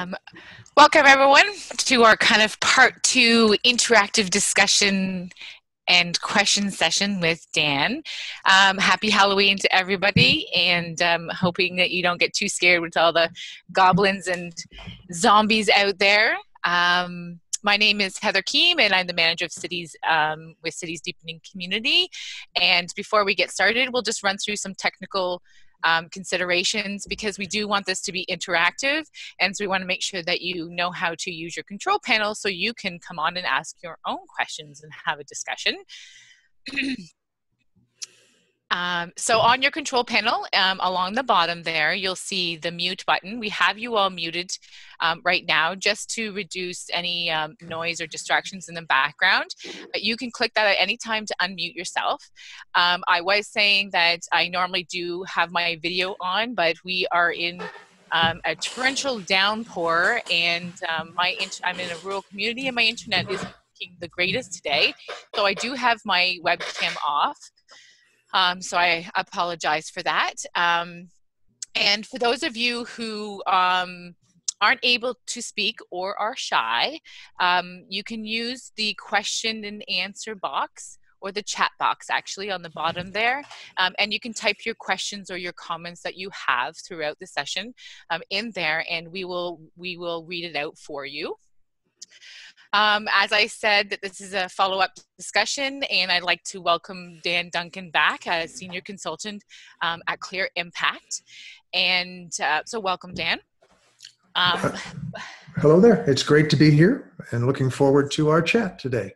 Um, Welcome everyone to our kind of part 2 interactive discussion and question session with Dan. Happy Halloween to everybody, and hoping that you don't get too scared with all the goblins and zombies out there. My name is Heather Keem, and I'm the manager of Cities with Cities Deepening Community. And before we get started, we'll just run through some technical considerations, because we do want this to be interactive, and so we want to make sure that you know how to use your control panel so you can come on and ask your own questions and have a discussion. So on your control panel, along the bottom there, you'll see the mute button. We have you all muted right now just to reduce any noise or distractions in the background. But you can click that at any time to unmute yourself. I was saying that I normally do have my video on, but we are in a torrential downpour, and I'm in a rural community and my internet isn't working the greatest today. So I do have my webcam off. So I apologize for that. And for those of you who aren't able to speak or are shy, you can use the question and answer box, or the chat box actually on the bottom there. And you can type your questions or your comments that you have throughout the session in there, and we will read it out for you. As I said, that this is a follow-up discussion, and I'd like to welcome Dan Duncan back as Senior Consultant at Clear Impact. And so welcome, Dan. Hello there. It's great to be here and looking forward to our chat today.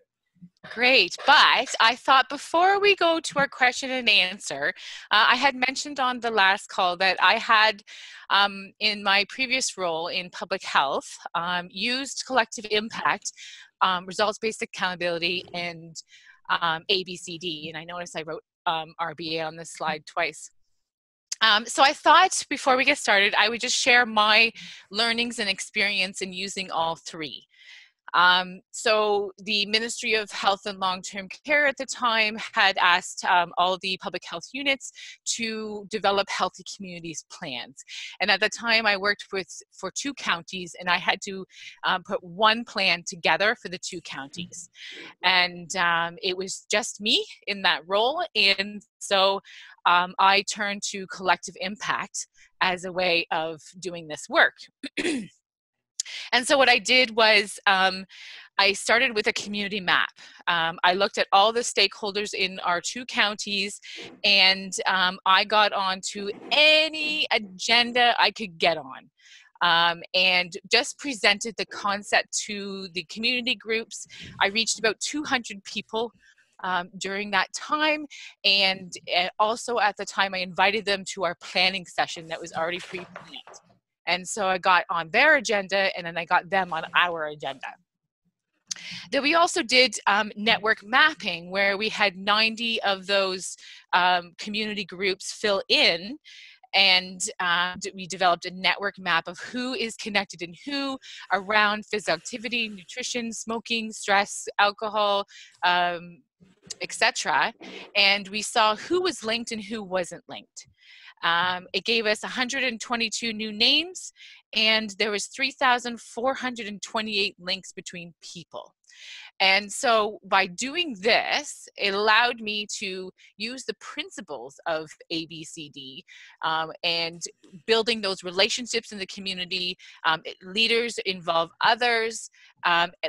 Great, but I thought before we go to our question and answer, I had mentioned on the last call that I had, in my previous role in public health, used collective impact, results-based accountability, and ABCD, and I noticed I wrote RBA on this slide twice. So I thought before we get started, I would just share my learnings and experience in using all three. So the Ministry of Health and Long-Term Care at the time had asked all the public health units to develop healthy communities plans. And at the time I worked for 2 counties, and I had to put one plan together for the 2 counties. And it was just me in that role. And so I turned to collective impact as a way of doing this work. And so what I did was I started with a community map. I looked at all the stakeholders in our 2 counties, and I got onto any agenda I could get on. And just presented the concept to the community groups. I reached about 200 people during that time, and also at the time I invited them to our planning session that was already pre-planned. And so I got on their agenda, and then I got them on our agenda. Then we also did network mapping, where we had 90 of those community groups fill in, and we developed a network map of who is connected and who around physical activity, nutrition, smoking, stress, alcohol, etc. And we saw who was linked and who wasn't linked. It gave us 122 new names, and there was 3,428 links between people. And so by doing this, it allowed me to use the principles of ABCD and building those relationships in the community. Leaders involve others,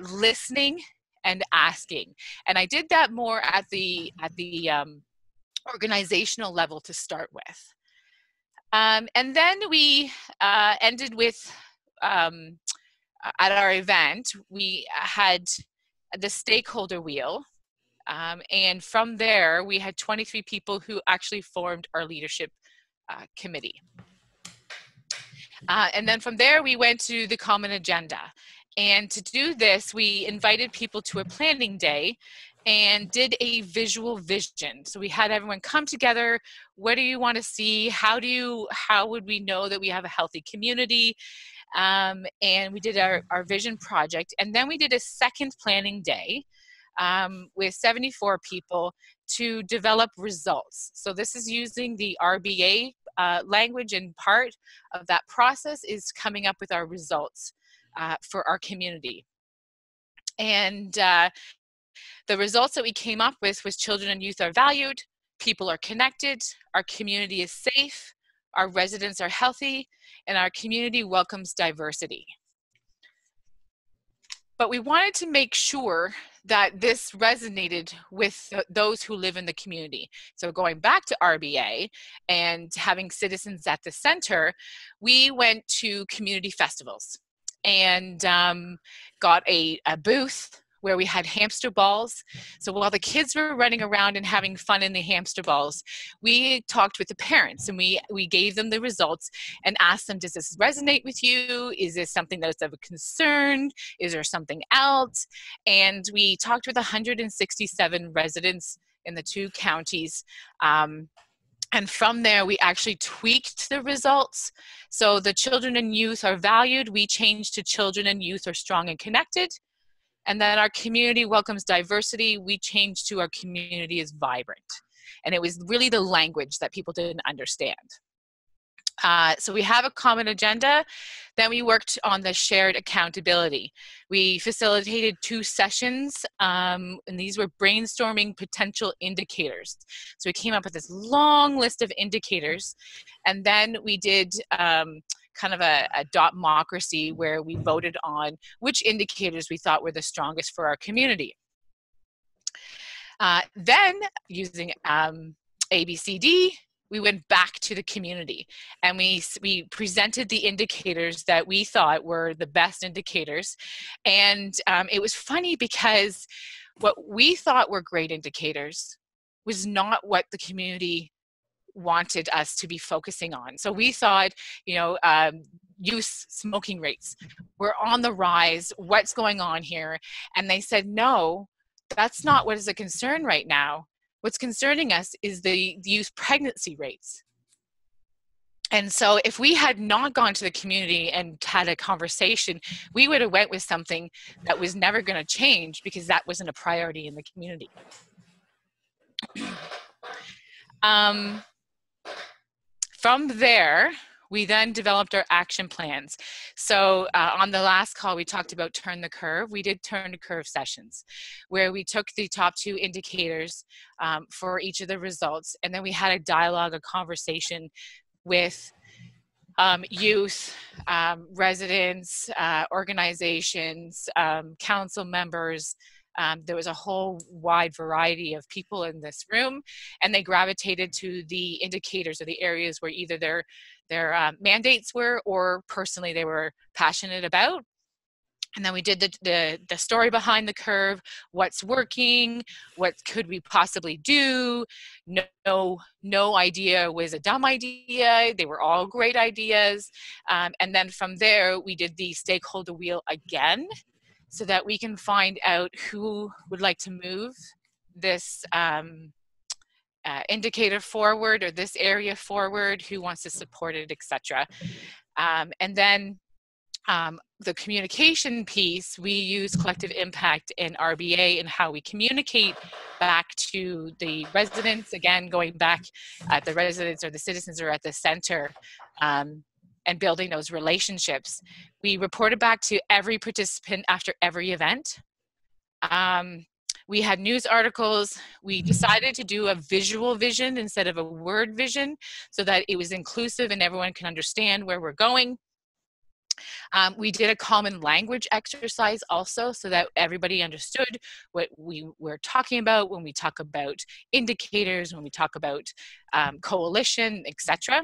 listening and asking. And I did that more at the organizational level to start with. And then we ended with, at our event, we had the stakeholder wheel. And from there, we had 23 people who actually formed our leadership committee. And then from there, we went to the common agenda. And to do this, we invited people to a planning day and did a visual vision. So we had everyone come together. What do you want to see? How would we know that we have a healthy community? And we did our vision project. And then we did a second planning day with 74 people to develop results. So this is using the RBA language, and part of that process is coming up with our results. for our community. And the results that we came up with was children and youth are valued, people are connected, our community is safe, our residents are healthy, and our community welcomes diversity. But we wanted to make sure that this resonated with those who live in the community. So going back to RBA and having citizens at the center, we went to community festivals and got a booth where we had hamster balls. So while the kids were running around and having fun in the hamster balls, we talked with the parents and we gave them the results and asked them, does this resonate with you? Is this something that is of a concern? Is there something else? And we talked with 167 residents in the 2 counties. And from there, we actually tweaked the results. So the children and youth are valued. We changed to children and youth are strong and connected. And then our community welcomes diversity. We changed to our community is vibrant. And it was really the language that people didn't understand. So we have a common agenda. Then we worked on the shared accountability. We facilitated 2 sessions, and these were brainstorming potential indicators. So we came up with this long list of indicators, and then we did kind of a dotmocracy where we voted on which indicators we thought were the strongest for our community. Then using ABCD, we went back to the community and we presented the indicators that we thought were the best indicators. And it was funny because what we thought were great indicators was not what the community wanted us to be focusing on. So we thought, youth smoking rates were on the rise. What's going on here? And they said, no, that's not what is a concern right now. What's concerning us is the youth pregnancy rates. And so if we had not gone to the community and had a conversation, we would have went with something that was never going to change because that wasn't a priority in the community. From there, we then developed our action plans. So on the last call, we talked about turn the curve. We did turn the curve sessions where we took the top 2 indicators for each of the results. And then we had a dialogue, a conversation with youth, residents, organizations, council members. There was a whole wide variety of people in this room, and they gravitated to the indicators or the areas where either their mandates were or personally they were passionate about. And then we did the story behind the curve, what's working, what could we possibly do. No idea was a dumb idea. They were all great ideas. And then from there, we did the stakeholder wheel again, so that we can find out who would like to move this indicator forward or this area forward, who wants to support it, etc. And then the communication piece, we use collective impact in RBA and how we communicate back to the residents, again, going back at the residents or the citizens are at the center, and building those relationships. We reported back to every participant after every event. We had news articles. We decided to do a visual vision instead of a word vision so that it was inclusive and everyone can understand where we're going. We did a common language exercise also so that everybody understood what we were talking about when we talk about indicators, when we talk about coalition, etc.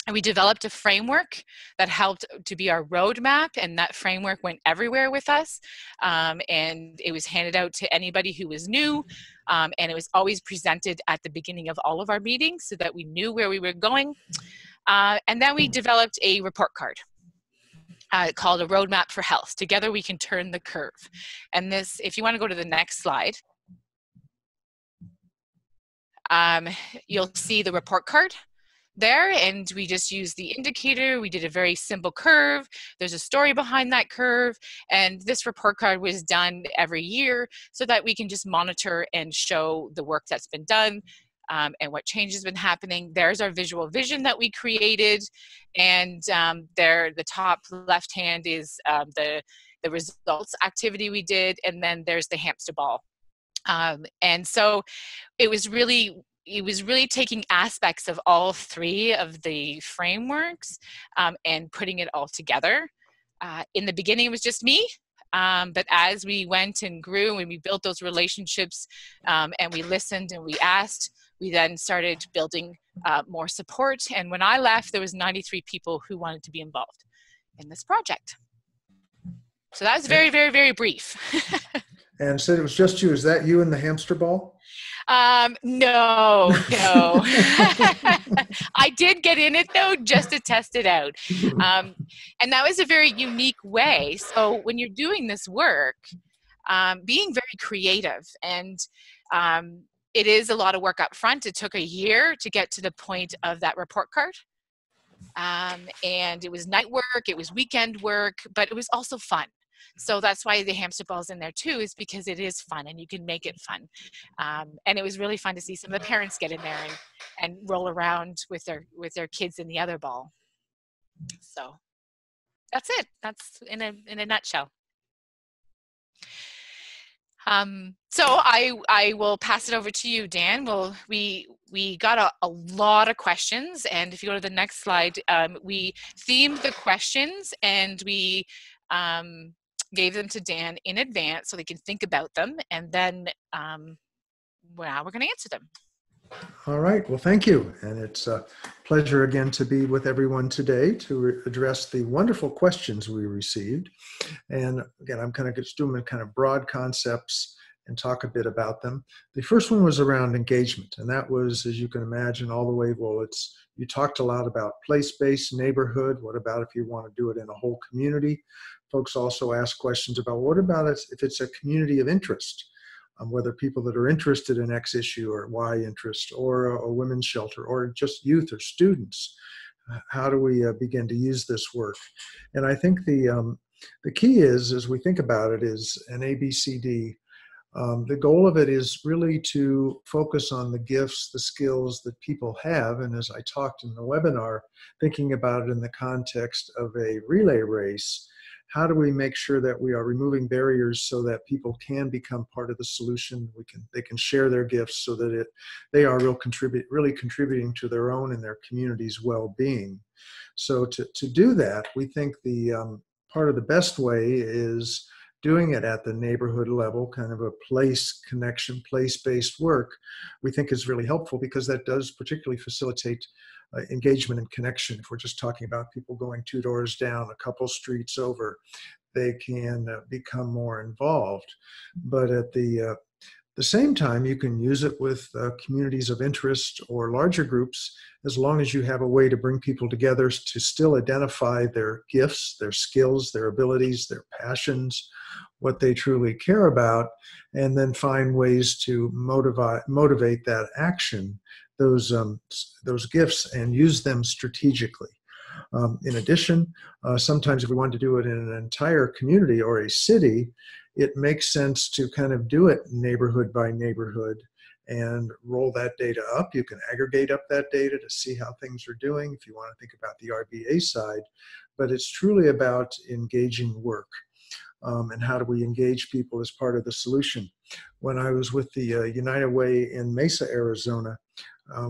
And we developed a framework that helped to be our roadmap, and that framework went everywhere with us. And it was handed out to anybody who was new, and it was always presented at the beginning of all of our meetings so that we knew where we were going. And then we developed a report card called a roadmap for health. Together we can turn the curve. And this, if you want to go to the next slide, you'll see the report card there, and we just use the indicator. We did a very simple curve. There's a story behind that curve, and this report card was done every year so that we can just monitor and show the work that's been done. and what change has been happening. There's our visual vision that we created, and there, the top left hand is the results activity we did, and then there's the hamster ball. And so it was really taking aspects of all three of the frameworks and putting it all together. In the beginning, it was just me. But as we went and grew and we built those relationships and we listened and we asked, we then started building more support. And when I left, there was 93 people who wanted to be involved in this project. So that was very, very, very brief. And said it was just you. Is that you and the hamster ball? No. I did get in it though, just to test it out. And that was a very unique way. So when you're doing this work, being very creative, and it is a lot of work up front. It took a year to get to the point of that report card. And it was night work, it was weekend work, but it was also fun. So that's why the hamster ball's in there too, is because it is fun and you can make it fun. And it was really fun to see some of the parents get in there and roll around with their kids in the other ball. So that's it. That's in a nutshell. So I will pass it over to you, Dan. Well, we got a lot of questions, and if you go to the next slide, we themed the questions and we gave them to Dan in advance so they can think about them, and then now we're going to answer them. All right. Well, thank you. And it's a pleasure again to be with everyone today to address the wonderful questions we received. And again, I'm kind of just doing kind of broad concepts and talk a bit about them. The first one was around engagement. And that was, as you can imagine, all the way, well, you talked a lot about place-based neighborhood. What about if you want to do it in a whole community? Folks also asked questions about what about if it's a community of interest? Whether people that are interested in X issue or Y interest, or a women's shelter, or just youth or students. How do we begin to use this work? And I think the key is, as we think about it, is an ABCD. The goal of it is really to focus on the gifts, the skills that people have. And as I talked in the webinar, thinking about it in the context of a relay race, how do we make sure that we are removing barriers so that people can become part of the solution? They can share their gifts so that they are really contributing to their own and their community's well-being. So to do that, we think the part of the best way is doing it at the neighborhood level, kind of a place connection, place-based work, we think is really helpful, because that does particularly facilitate engagement and connection. If we're just talking about people going 2 doors down, a couple streets over, they can become more involved. But at the same time, you can use it with communities of interest or larger groups, as long as you have a way to bring people together to still identify their gifts, their skills, their abilities, their passions, what they truly care about, and then find ways to motivate that action, those gifts, and use them strategically. In addition, sometimes if we want to do it in an entire community or a city, it makes sense to kind of do it neighborhood by neighborhood and roll that data up. You can aggregate up that data to see how things are doing if you want to think about the RBA side, but it's truly about engaging work. And how do we engage people as part of the solution? When I was with the United Way in Mesa, Arizona,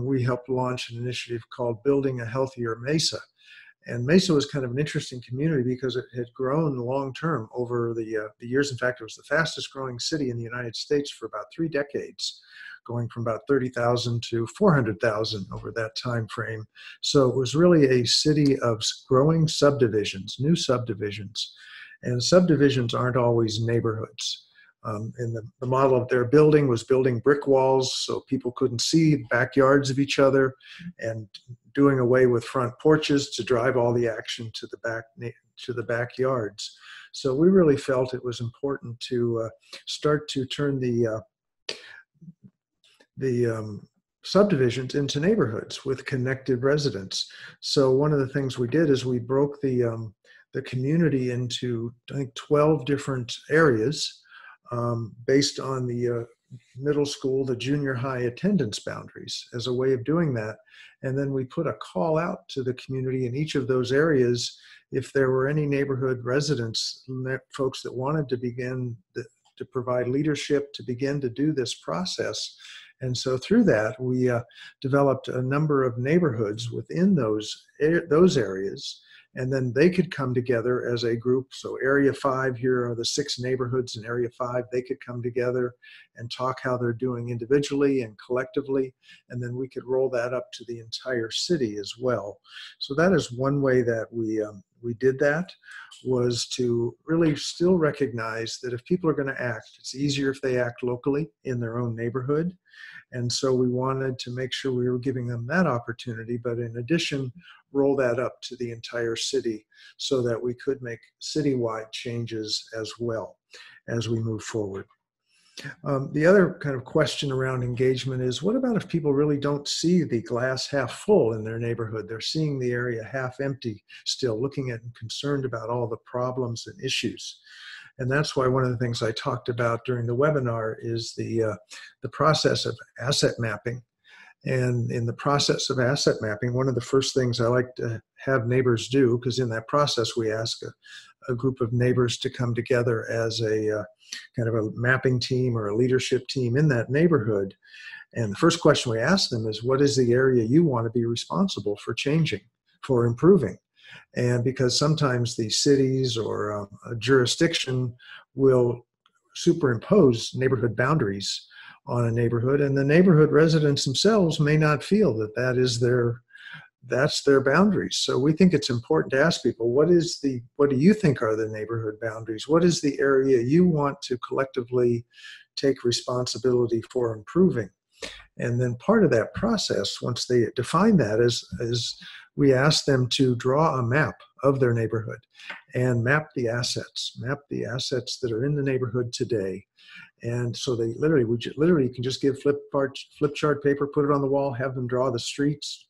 we helped launch an initiative called Building a Healthier Mesa. And Mesa was kind of an interesting community because it had grown long-term over the years. In fact, it was the fastest growing city in the United States for about 3 decades, going from about 30,000 to 400,000 over that time frame. So it was really a city of growing subdivisions, new subdivisions. And subdivisions aren't always neighborhoods. And the model of their building was building brick walls so people couldn't see backyards of each other, and doing away with front porches to drive all the action to the backyards. So we really felt it was important to start to turn the subdivisions into neighborhoods with connected residents. So one of the things we did is we broke the community into, I think, 12 different areas based on the middle school to junior high attendance boundaries as a way of doing that. And then we put a call out to the community in each of those areas if there were any neighborhood residents, folks that wanted to begin to provide leadership to begin to do this process. And so through that, we developed a number of neighborhoods within those areas, and then they could come together as a group. So Area 5, here are the 6 neighborhoods in Area 5. They could come together and talk how they're doing individually and collectively, and then we could roll that up to the entire city as well. So that is one way that we did that, was to really still recognize that if people are going to act, it's easier if they act locally in their own neighborhood. And so we wanted to make sure we were giving them that opportunity, but in addition, roll that up to the entire city so that we could make citywide changes as well as we move forward. The other kind of question around engagement is, what about if people really don't see the glass half full in their neighborhood? They're seeing the area half empty still, looking at and concerned about all the problems and issues. And that's why one of the things I talked about during the webinar is the process of asset mapping. And in the process of asset mapping, one of the first things I like to have neighbors do, because in that process we ask a group of neighbors to come together as a kind of a mapping team or a leadership team in that neighborhood. And the first question we ask them is, what is the area you want to be responsible for changing, for improving? And because sometimes the cities or a jurisdiction will superimpose neighborhood boundaries on a neighborhood, and the neighborhood residents themselves may not feel that that's their boundaries. So we think it's important to ask people, what do you think are the neighborhood boundaries? What is the area you want to collectively take responsibility for improving? And then part of that process, once they define that, is we ask them to draw a map of their neighborhood and map the assets that are in the neighborhood today. And so they literally can just give flip chart paper, put it on the wall, have them draw the streets,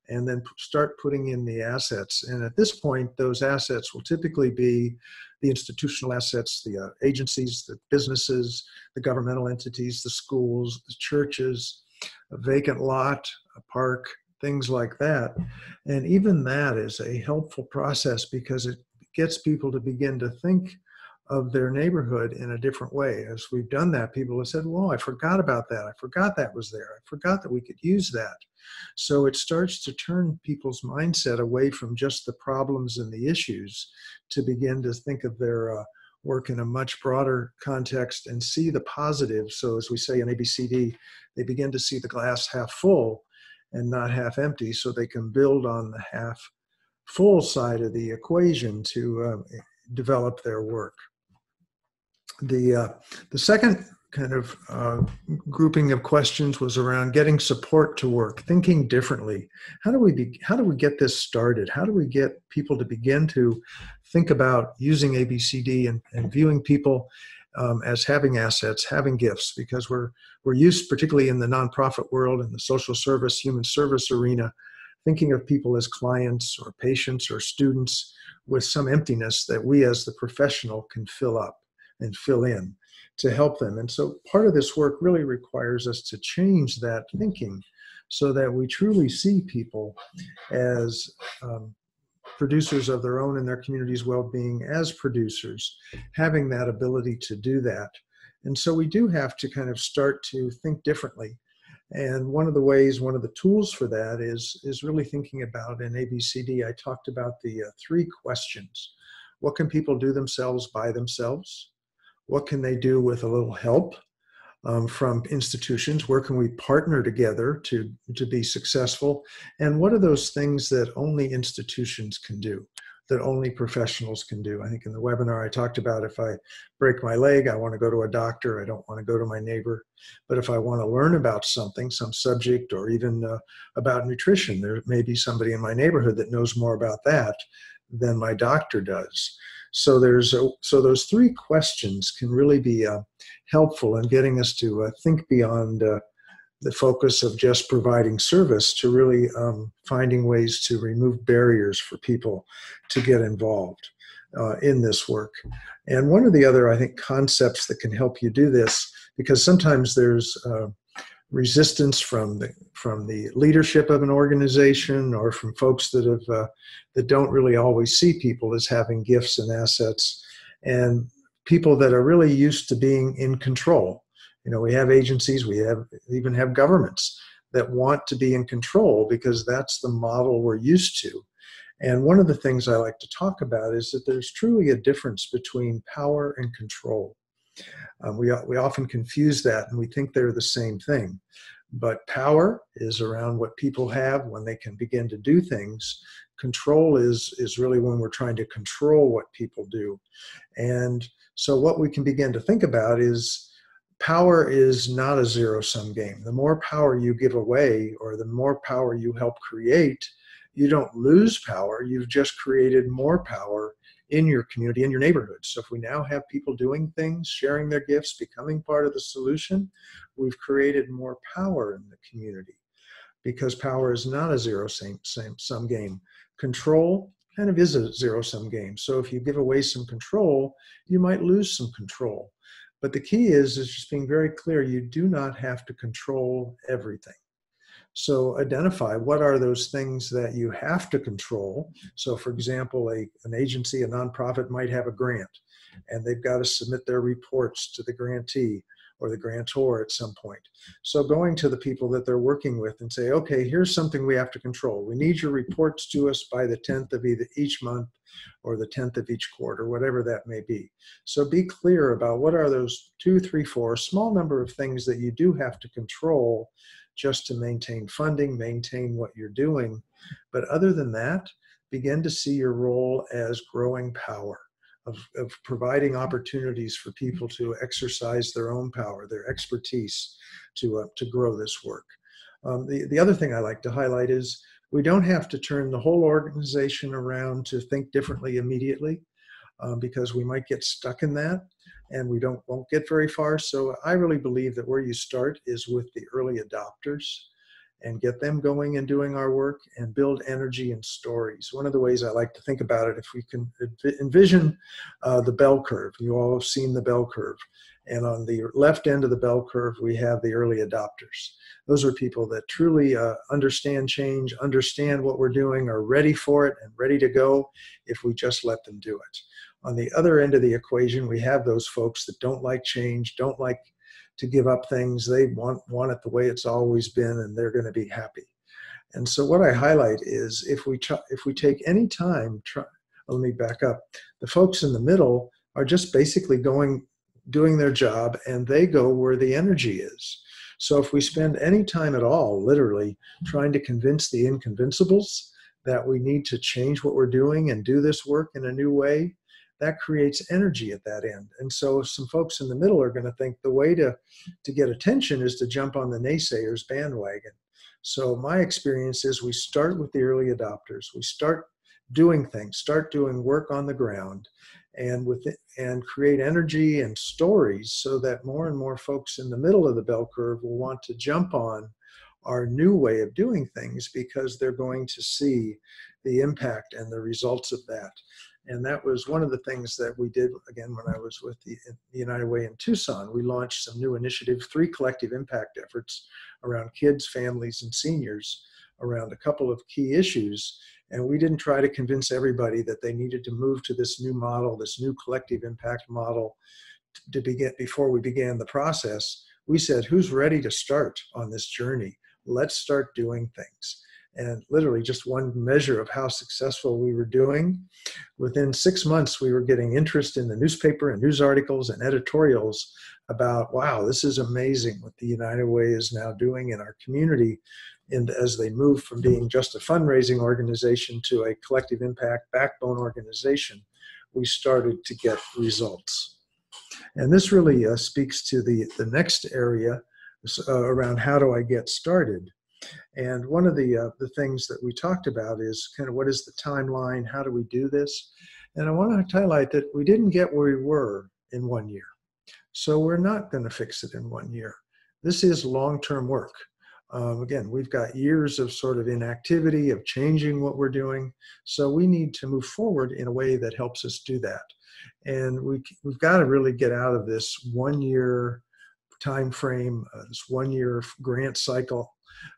and then start putting in the assets. And at this point, those assets will typically be the institutional assets, the agencies, the businesses, the governmental entities, the schools, the churches, a vacant lot, a park, things like that. And even that is a helpful process because it gets people to begin to think of their neighborhood in a different way. As we've done that, people have said, well, I forgot about that. I forgot that was there. I forgot that we could use that. So it starts to turn people's mindset away from just the problems and the issues to begin to think of their work in a much broader context and see the positive. So as we say in ABCD, they begin to see the glass half full and not half empty, so they can build on the half full side of the equation to develop their work. The second kind of grouping of questions was around getting support to work, thinking differently. How do we get this started? How do we get people to begin to think about using ABCD and viewing people as having assets, having gifts? Because we're used, particularly in the nonprofit world and the social service, human service arena, thinking of people as clients or patients or students with some emptiness that we as the professional can fill up and fill in to help them. And so part of this work really requires us to change that thinking so that we truly see people as producers of their own and their community's well-being, as producers, having that ability to do that. And so we do have to kind of start to think differently. And one of the tools for that is really thinking about in ABCD. I talked about the 3 questions. What can people do themselves by themselves? What can they do with a little help from institutions? Where can we partner together to be successful? And what are those things that only institutions can do, that only professionals can do? I think in the webinar I talked about, if I break my leg, I want to go to a doctor. I don't want to go to my neighbor. But if I want to learn about something, some subject, or even about nutrition, there may be somebody in my neighborhood that knows more about that than my doctor does. So those 3 questions can really be helpful in getting us to think beyond the focus of just providing service to really finding ways to remove barriers for people to get involved in this work. And one of the other, I think, concepts that can help you do this, because sometimes there's resistance from the leadership of an organization or from folks that don't really always see people as having gifts and assets, and people that are really used to being in control. We have agencies, we even have governments that want to be in control because that's the model we're used to. And one of the things I like to talk about is that there's truly a difference between power and control. We often confuse that, and we think they're the same thing. But power is around what people have when they can begin to do things. Control is really when we're trying to control what people do. And so what we can begin to think about is power is not a zero-sum game. The more power you give away or the more power you help create, you don't lose power. You've just created more power in your community, in your neighborhood. So if we now have people doing things, sharing their gifts, becoming part of the solution, we've created more power in the community, because power is not a zero-sum game. Control kind of is a zero-sum game. So if you give away some control, you might lose some control. But the key is just being very clear, you do not have to control everything. So identify what are those things that you have to control. So for example, an agency, a nonprofit might have a grant, and they've got to submit their reports to the grantee or the grantor at some point. So going to the people that they're working with and say, okay, here's something we have to control. We need your reports to us by the 10th of either each month or the 10th of each quarter, whatever that may be. So be clear about what are those 2, 3, 4 small number of things that you do have to control just to maintain funding, maintain what you're doing. But other than that, begin to see your role as growing power, of providing opportunities for people to exercise their own power, their expertise to grow this work. The other thing I like to highlight is we don't have to turn the whole organization around to think differently immediately, because we might get stuck in that and we won't get very far. So I really believe that where you start is with the early adopters and get them going and doing our work and build energy and stories. One of the ways I like to think about it, if we can envision the bell curve. You all have seen the bell curve. And on the left end of the bell curve, we have the early adopters. Those are people that truly understand change, understand what we're doing, are ready for it and ready to go if we just let them do it. On the other end of the equation, we have those folks that don't like change, don't like to give up things. They want it the way it's always been, and they're going to be happy. And so what I highlight is if we take any time, let me back up. The folks in the middle are just basically doing their job, and they go where the energy is. So if we spend any time at all, literally, trying to convince the inconvincibles that we need to change what we're doing and do this work in a new way, that creates energy at that end. And so some folks in the middle are going to think the way to get attention is to jump on the naysayers bandwagon. So my experience is we start with the early adopters. We start doing things, start doing work on the ground, and create energy and stories so that more and more folks in the middle of the bell curve will want to jump on our new way of doing things because they're going to see the impact and the results of that. And that was one of the things that we did, again, when I was with the United Way in Tucson. We launched some new initiatives, 3 collective impact efforts around kids, families, and seniors around a couple of key issues. And we didn't try to convince everybody that they needed to move to this new model, this new collective impact model before we began the process. We said, who's ready to start on this journey? Let's start doing things. And literally just one measure of how successful we were doing, within 6 months, we were getting interest in the newspaper and news articles and editorials about, wow, this is amazing what the United Way is now doing in our community. And as they move from being just a fundraising organization to a collective impact backbone organization, we started to get results. And this really speaks to the next area around how do I get started. And one of the things that we talked about is kind of what is the timeline? How do we do this? And I want to highlight that we didn't get where we were in 1 year. So we're not going to fix it in 1 year. this is long-term work. Again, we've got years of sort of inactivity, of changing what we're doing. So we need to move forward in a way that helps us do that. And we've got to really get out of this 1 year time frame, this 1 year grant cycle,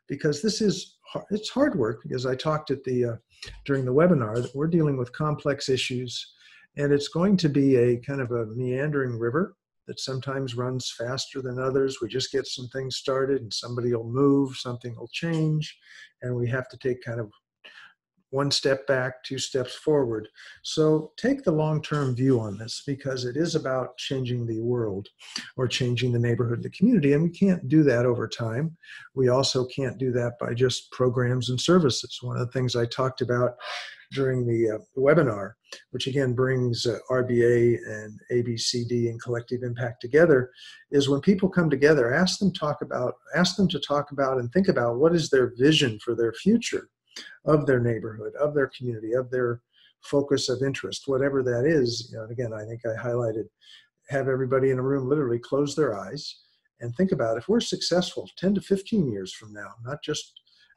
because it's hard work. Because I talked at during the webinar that we're dealing with complex issues, and it's going to be a kind of a meandering river that sometimes runs faster than others. We just get some things started and somebody will move, something will change, and we have to take kind of 1 step back, 2 steps forward. So take the long-term view on this, because it is about changing the world or changing the neighborhood, the community, and we can't do that over time. We also can't do that by just programs and services. One of the things I talked about during the webinar, which again brings RBA and ABCD and collective impact together, is when people come together, ask them to talk about and think about what is their vision for their future, of their neighborhood, of their community, of their focus of interest, whatever that is. And again, I think I highlighted, have everybody in a room literally close their eyes and think about, if we're successful 10 to 15 years from now, not just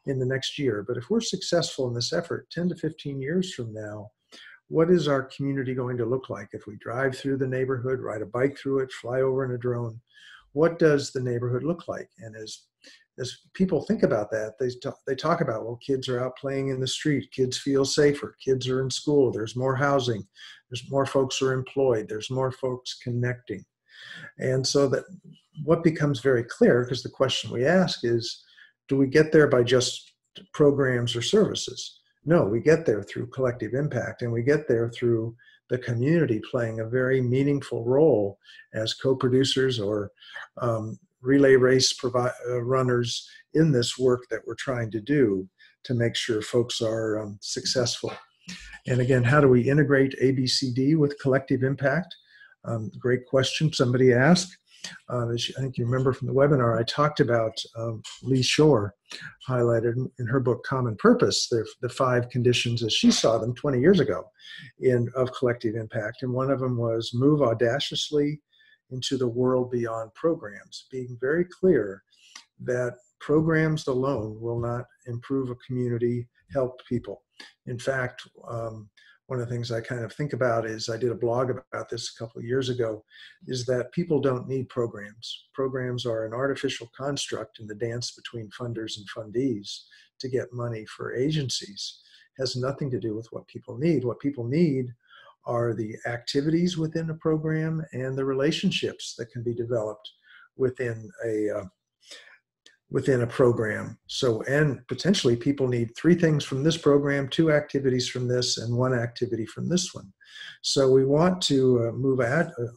in the next year, but if we're successful in this effort 10 to 15 years from now, what is our community going to look like? If we drive through the neighborhood, ride a bike through it, fly over in a drone, what does the neighborhood look like? And as people think about that, they talk about, well, kids are out playing in the street, kids feel safer, kids are in school, there's more housing, there's more folks who are employed, there's more folks connecting. And so that what becomes very clear, because the question we ask is, do we get there by just programs or services? No, we get there through collective impact, and we get there through the community playing a very meaningful role as co-producers or relay race runners in this work that we're trying to do to make sure folks are successful. And again, how do we integrate ABCD with collective impact? Great question somebody asked. As I think you remember from the webinar, I talked about Lee Shore highlighted in her book, Common Purpose, the 5 conditions as she saw them 20 years ago of collective impact. And one of them was move audaciously into the world beyond programs, being very clear that programs alone will not improve a community, help people. In fact, one of the things I kind of think about is, I did a blog about this a couple of years ago, is that people don't need programs. Programs are an artificial construct in the dance between funders and fundees to get money for agencies. It has nothing to do with what people need. What people need are the activities within a program and the relationships that can be developed within a program. So, and potentially people need 3 things from this program, 2 activities from this, and 1 activity from this one. So we want to move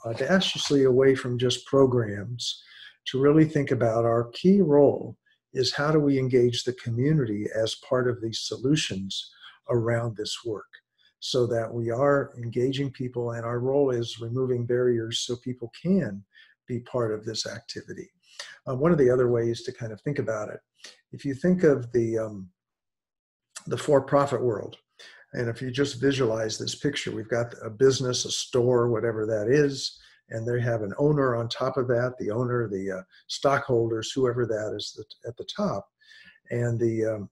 audaciously away from just programs to really think about our key role is, how do we engage the community as part of these solutions around this work, so that we are engaging people, and our role is removing barriers so people can be part of this activity. One of the other ways to kind of think about it, if you think of the for-profit world, and if you just visualize this picture, we've got a business, a store, whatever that is, and they have an owner on top of that, the owner, the stockholders, whoever that is at the top, and the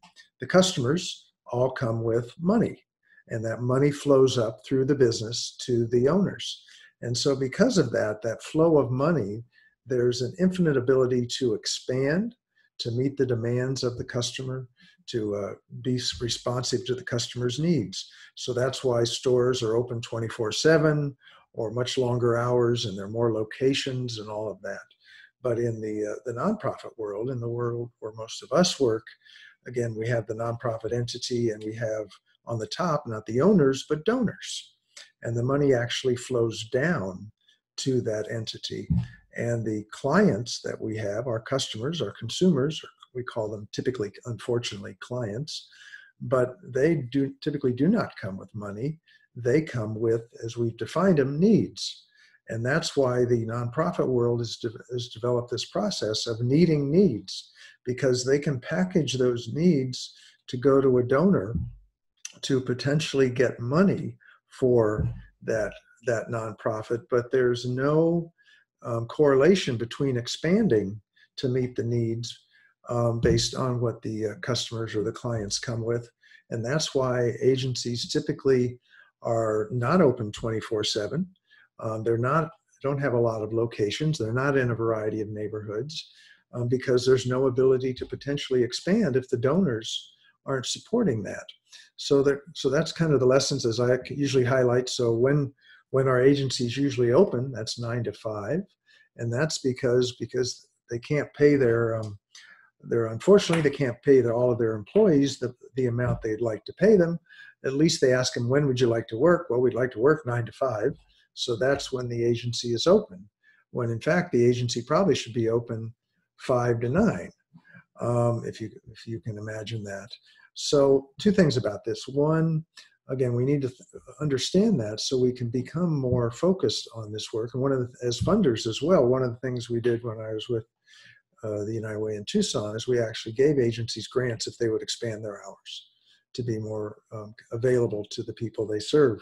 customers all come with money, and that money flows up through the business to the owners. And so because of that flow of money, there's an infinite ability to expand, to meet the demands of the customer, to be responsive to the customer's needs. So that's why stores are open 24/7 or much longer hours, and there are more locations and all of that. But in the nonprofit world, in the world where most of us work, again, we have the nonprofit entity, and we have on the top, not the owners, but donors. And the money actually flows down to that entity. And the clients that we have, our customers, our consumers, we call them typically, unfortunately, clients, but they typically do not come with money. They come with, as we've defined them, needs. And that's why the nonprofit world has developed this process of needing needs, because they can package those needs to go to a donor to potentially get money for that nonprofit, but there's no correlation between expanding to meet the needs based on what the customers or the clients come with. And that's why agencies typically are not open 24/7. Don't have a lot of locations. They're not in a variety of neighborhoods because there's no ability to potentially expand if the donors aren't supporting that. So that's kind of the lessons as I usually highlight. So when our agencies usually open, that's 9 to 5, and that's because they can't pay unfortunately they can't pay all of their employees the amount they'd like to pay them. At least they ask them, when would you like to work? Well, we'd like to work 9 to 5. So that's when the agency is open, when in fact the agency probably should be open 5 to 9, if you can imagine that. So two things about this. One, again, we need to understand that so we can become more focused on this work. And as funders as well, one of the things we did when I was with the United Way in Tucson is we actually gave agencies grants if they would expand their hours to be more available to the people they serve.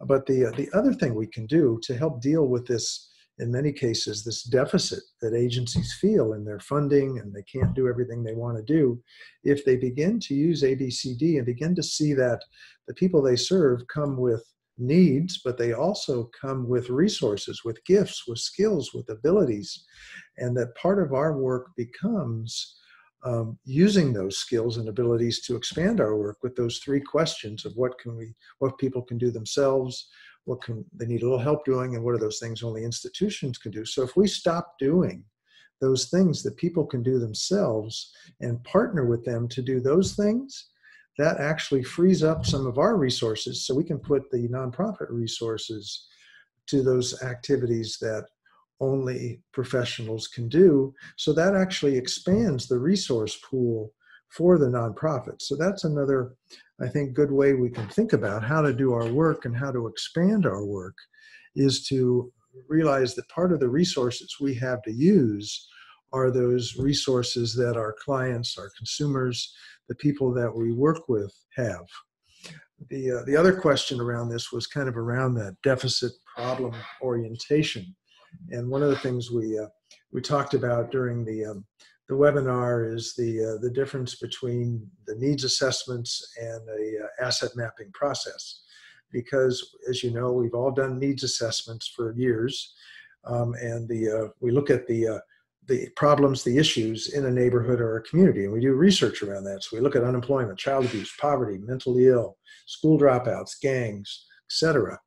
But the other thing we can do to help deal with this, in many cases, this deficit that agencies feel in their funding and they can't do everything they want to do, if they begin to use ABCD and begin to see that the people they serve come with needs, but they also come with resources, with gifts, with skills, with abilities, and that part of our work becomes using those skills and abilities to expand our work with those three questions of what people can do themselves, what can they need a little help doing, and what are those things only institutions can do. So if we stop doing those things that people can do themselves and partner with them to do those things, that actually frees up some of our resources so we can put the nonprofit resources to those activities that only professionals can do. So that actually expands the resource pool for the nonprofit. So that's another, I think, good way we can think about how to do our work and how to expand our work, is to realize that part of the resources we have to use are those resources that our clients, our consumers, the people that we work with have. The other question around this was kind of around that deficit problem orientation. And one of the things we talked about during the webinar is the difference between the needs assessments and a asset mapping process. Because, as you know, we've all done needs assessments for years, and we look at the problems, the issues in a neighborhood or a community, and we do research around that. So we look at unemployment, child abuse, poverty, mentally ill, school dropouts, gangs, etc.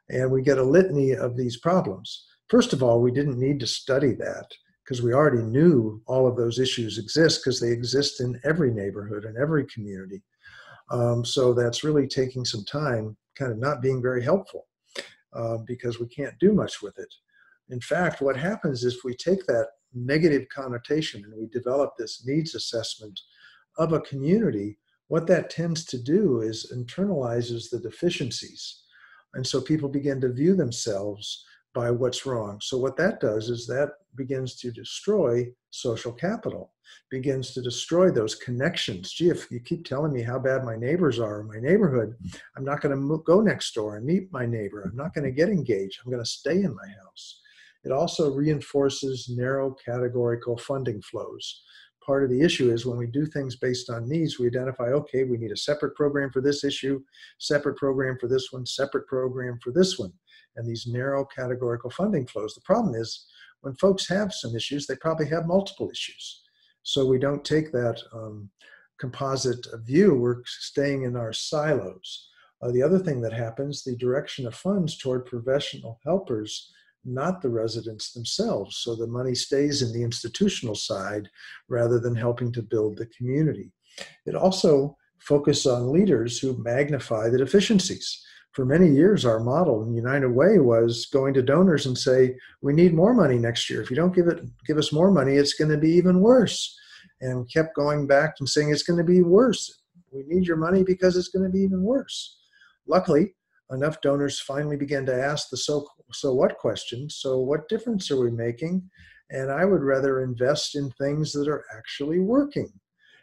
And we get a litany of these problems. First of all, we didn't need to study that because we already knew all of those issues exist because they exist in every neighborhood and every community. So that's really taking some time, kind of not being very helpful because we can't do much with it. In fact, what happens is we take that negative connotation and we develop this needs assessment of a community, what that tends to do is internalizes the deficiencies. And so people begin to view themselves by what's wrong. So what that does is that begins to destroy social capital, begins to destroy those connections. Gee, if you keep telling me how bad my neighbors are in my neighborhood, I'm not going to go next door and meet my neighbor. I'm not going to get engaged. I'm going to stay in my house. It also reinforces narrow categorical funding flows. Part of the issue is when we do things based on needs, we identify, okay, we need a separate program for this issue, separate program for this one, separate program for this one, and these narrow categorical funding flows. The problem is when folks have some issues, they probably have multiple issues. So we don't take that composite view. We're staying in our silos. The other thing that happens, the direction of funds toward professional helpers, not the residents themselves. So the money stays in the institutional side rather than helping to build the community. It also focuses on leaders who magnify the deficiencies. For many years, our model in United Way was going to donors and say, we need more money next year. If you don't give us more money, it's going to be even worse. And we kept going back and saying, it's going to be worse. We need your money because it's going to be even worse. Luckily, enough donors finally began to ask the so what question. So what difference are we making? And I would rather invest in things that are actually working.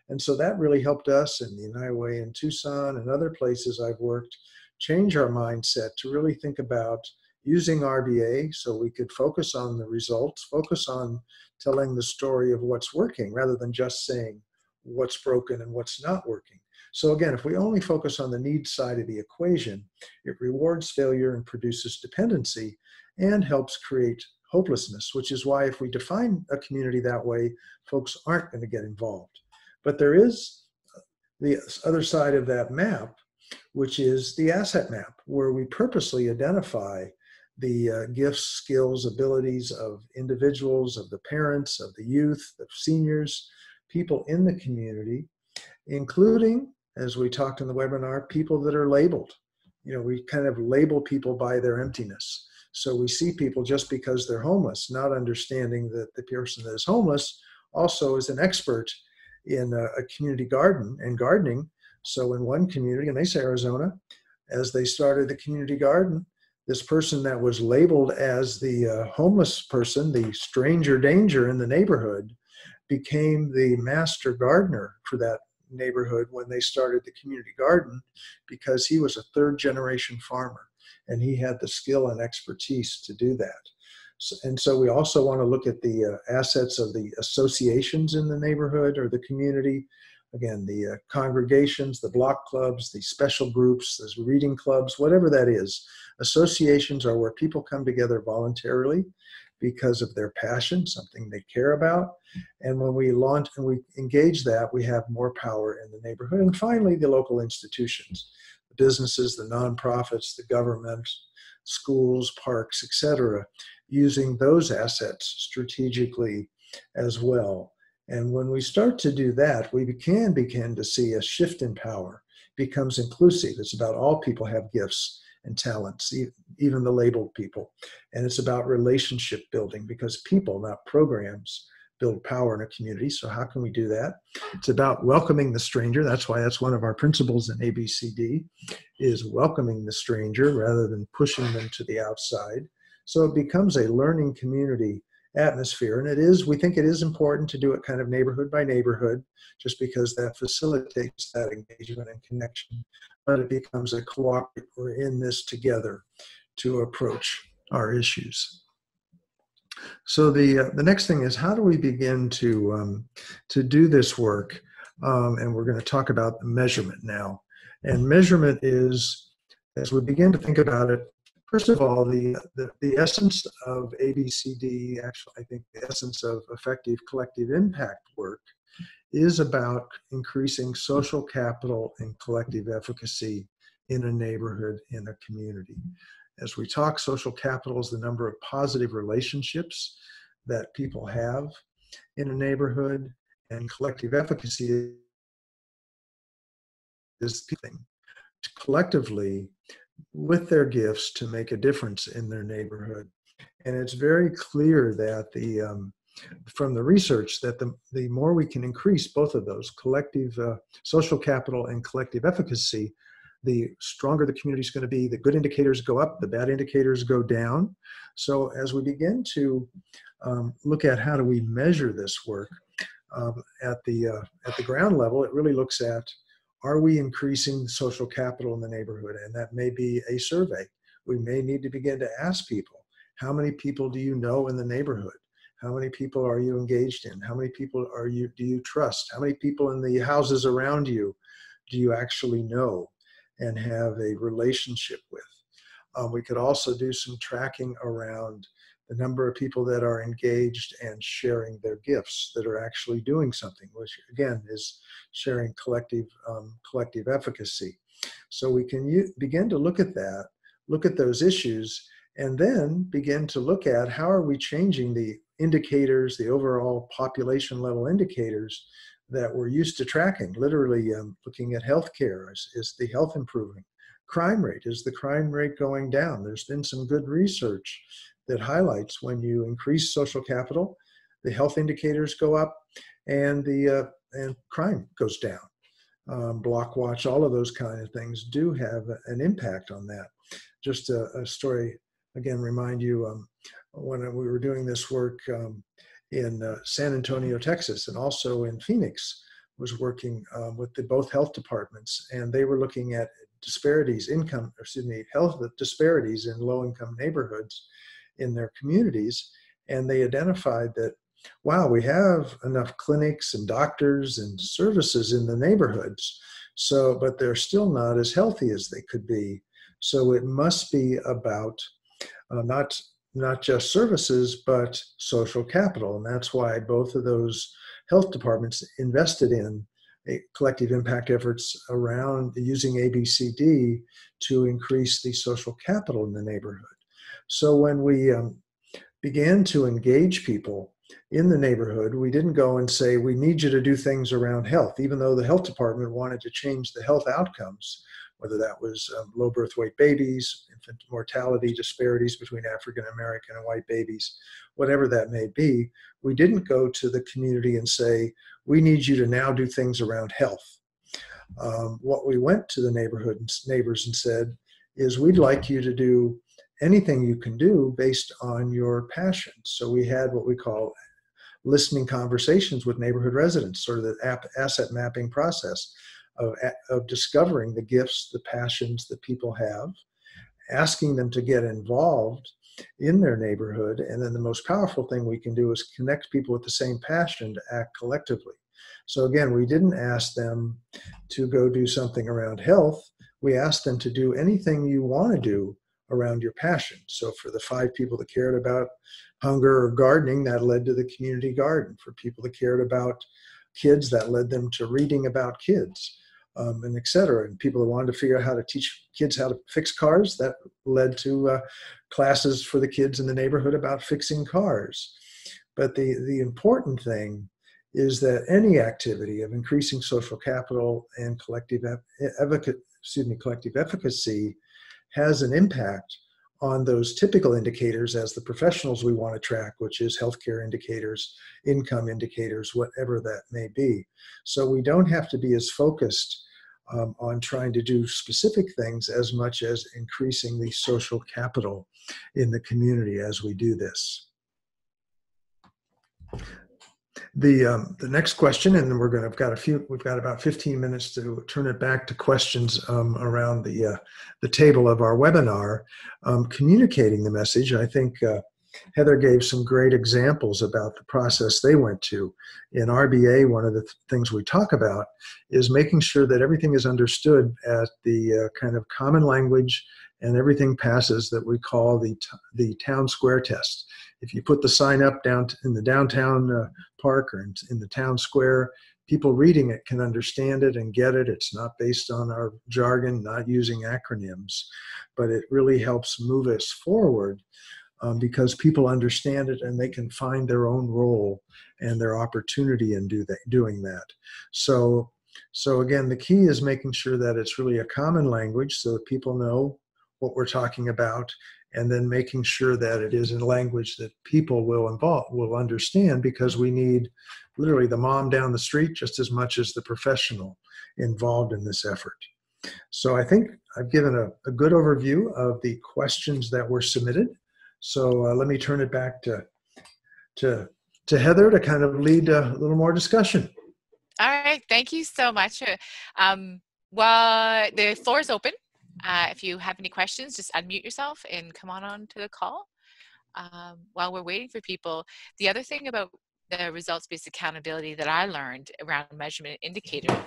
And so that really helped us in the United Way in Tucson and other places I've worked change our mindset to really think about using RBA so we could focus on the results, focus on telling the story of what's working rather than just saying what's broken and what's not working. So again, if we only focus on the needs side of the equation, it rewards failure and produces dependency and helps create hopelessness, which is why if we define a community that way, folks aren't going to get involved. But there is the other side of that map, which is the asset map, where we purposely identify the gifts, skills, abilities of individuals, of the parents, of the youth, of seniors, people in the community, including, as we talked in the webinar, people that are labeled. You know, we kind of label people by their emptiness. So we see people just because they're homeless, not understanding that the person that is homeless also is an expert in a community garden and gardening. So in one community, in Mesa, Arizona, as they started the community garden, this person that was labeled as the homeless person, the stranger danger in the neighborhood, became the master gardener for that neighborhood when they started the community garden, because he was a third-generation farmer and he had the skill and expertise to do that. And so we also want to look at the assets of the associations in the neighborhood or the community. Again, the congregations, the block clubs, the special groups, the reading clubs, whatever that is. Associations are where people come together voluntarily because of their passion, something they care about. And when we launch and we engage that, we have more power in the neighborhood. And finally, the local institutions, the businesses, the nonprofits, the government, schools, parks, etc., using those assets strategically as well. And when we start to do that, we can begin to see a shift in power. It becomes inclusive. It's about all people have gifts and talents, even the labeled people. And it's about relationship building, because people, not programs, build power in a community. So how can we do that? It's about welcoming the stranger. That's why that's one of our principles in ABCD, is welcoming the stranger rather than pushing them to the outside. So it becomes a learning community atmosphere. And it is, we think it is important to do it kind of neighborhood by neighborhood, just because that facilitates that engagement and connection. But it becomes a cooperative, we're in this together to approach our issues. So the next thing is, how do we begin to do this work? And we're going to talk about measurement now. And measurement is, as we begin to think about it, first of all, the essence of ABCD, actually, I think the essence of effective collective impact work is about increasing social capital and collective efficacy in a neighborhood, in a community. As we talk, social capital is the number of positive relationships that people have in a neighborhood, and collective efficacy is the thing collectively with their gifts to make a difference in their neighborhood. And it's very clear that from the research that the more we can increase both of those, collective social capital and collective efficacy, the stronger the community is going to be. The good indicators go up, the bad indicators go down. So as we begin to look at how do we measure this work at the ground level, it really looks at, are we increasing social capital in the neighborhood? And that may be a survey. We may need to begin to ask people, how many people do you know in the neighborhood? How many people are you engaged in? How many people do you trust? How many people in the houses around you do you actually know and have a relationship with? We could also do some tracking around the number of people that are engaged and sharing their gifts, that are actually doing something, which again is sharing collective efficacy. So we can begin to look at that, look at those issues, and then begin to look at how are we changing the indicators, the overall population level indicators that we're used to tracking. Literally looking at healthcare, is the health improving? Crime rate, is the crime rate going down? There's been some good research that highlights when you increase social capital, the health indicators go up and and crime goes down. Block watch, all of those kind of things do have an impact on that. Just a story, again, remind you when we were doing this work in San Antonio, Texas, and also in Phoenix, was working with both health departments, and they were looking at disparities, health disparities in low-income neighborhoods in their communities. And they identified that, wow, we have enough clinics and doctors and services in the neighborhoods, but they're still not as healthy as they could be. So it must be about not just services, but social capital. And that's why both of those health departments invested in collective impact efforts around using ABCD to increase the social capital in the neighborhood. So when we began to engage people in the neighborhood, we didn't go and say, we need you to do things around health, even though the health department wanted to change the health outcomes, whether that was low birth weight babies, infant mortality disparities between African American and white babies, whatever that may be. We didn't go to the community and say, we need you to now do things around health. What we went to the neighbors and said is, we'd like you to do anything you can do based on your passion. So we had what we call listening conversations with neighborhood residents, sort of the asset mapping process of discovering the gifts, the passions that people have, asking them to get involved in their neighborhood. And then the most powerful thing we can do is connect people with the same passion to act collectively. So again, we didn't ask them to go do something around health. We asked them to do anything you want to do around your passion. So for the 5 people that cared about hunger or gardening, that led to the community garden. For people that cared about kids, that led them to reading about kids, and et cetera. And people that wanted to figure out how to teach kids how to fix cars, that led to classes for the kids in the neighborhood about fixing cars. But the important thing is that any activity of increasing social capital and collective efficacy has an impact on those typical indicators as the professionals we want to track, which is healthcare indicators, income indicators, whatever that may be. So we don't have to be as focused on trying to do specific things as much as increasing the social capital in the community as we do this. The next question, and then we've got about 15 minutes to turn it back to questions around the table of our webinar, communicating the message. I think Heather gave some great examples about the process they went to. In RBA, one of the things we talk about is making sure that everything is understood at the kind of common language, and everything passes that we call the town square test. If you put the sign up down in the downtown park or in the town square, people reading it can understand it and get it. It's not based on our jargon, not using acronyms, but it really helps move us forward because people understand it and they can find their own role and their opportunity in doing that. So again, the key is making sure that it's really a common language so that people know what we're talking about, and then making sure that it is in language that people will understand, because we need literally the mom down the street just as much as the professional involved in this effort. So I think I've given a good overview of the questions that were submitted. So let me turn it back to Heather to kind of lead a little more discussion. All right, thank you so much. Well, the floor is open. If you have any questions, just unmute yourself and come on to the call. While we're waiting for people, the other thing about the results-based accountability that I learned around measurement indicators,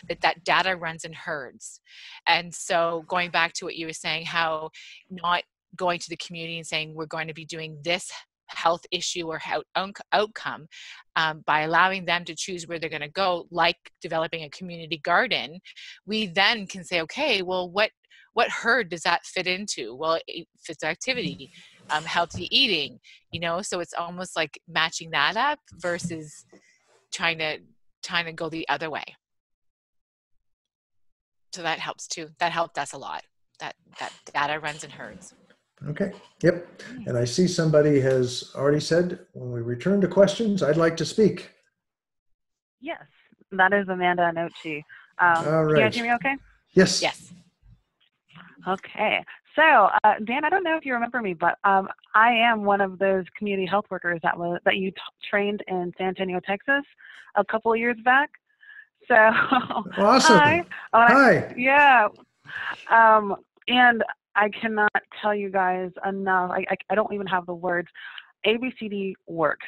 that data runs in herds. And so going back to what you were saying, how not going to the community and saying we're going to be doing this health issue or outcome by allowing them to choose where they're going to go, like developing a community garden, we then can say, okay, well, what herd does that fit into? Well, it fits activity, healthy eating, so it's almost like matching that up versus trying to go the other way. So that helps too. That helped us a lot. That data runs in herds. Okay. Yep. And I see somebody has already said, when we return to questions, I'd like to speak. Yes, that is Amanda Anochi. All right. Can you guys hear me okay? Yes. Yes. Okay. So, Dan, I don't know if you remember me, but I am one of those community health workers that you trained in San Antonio, Texas, a couple of years back. So, awesome. hi. Hi. Yeah. And I cannot tell you guys enough. I don't even have the words. ABCD works.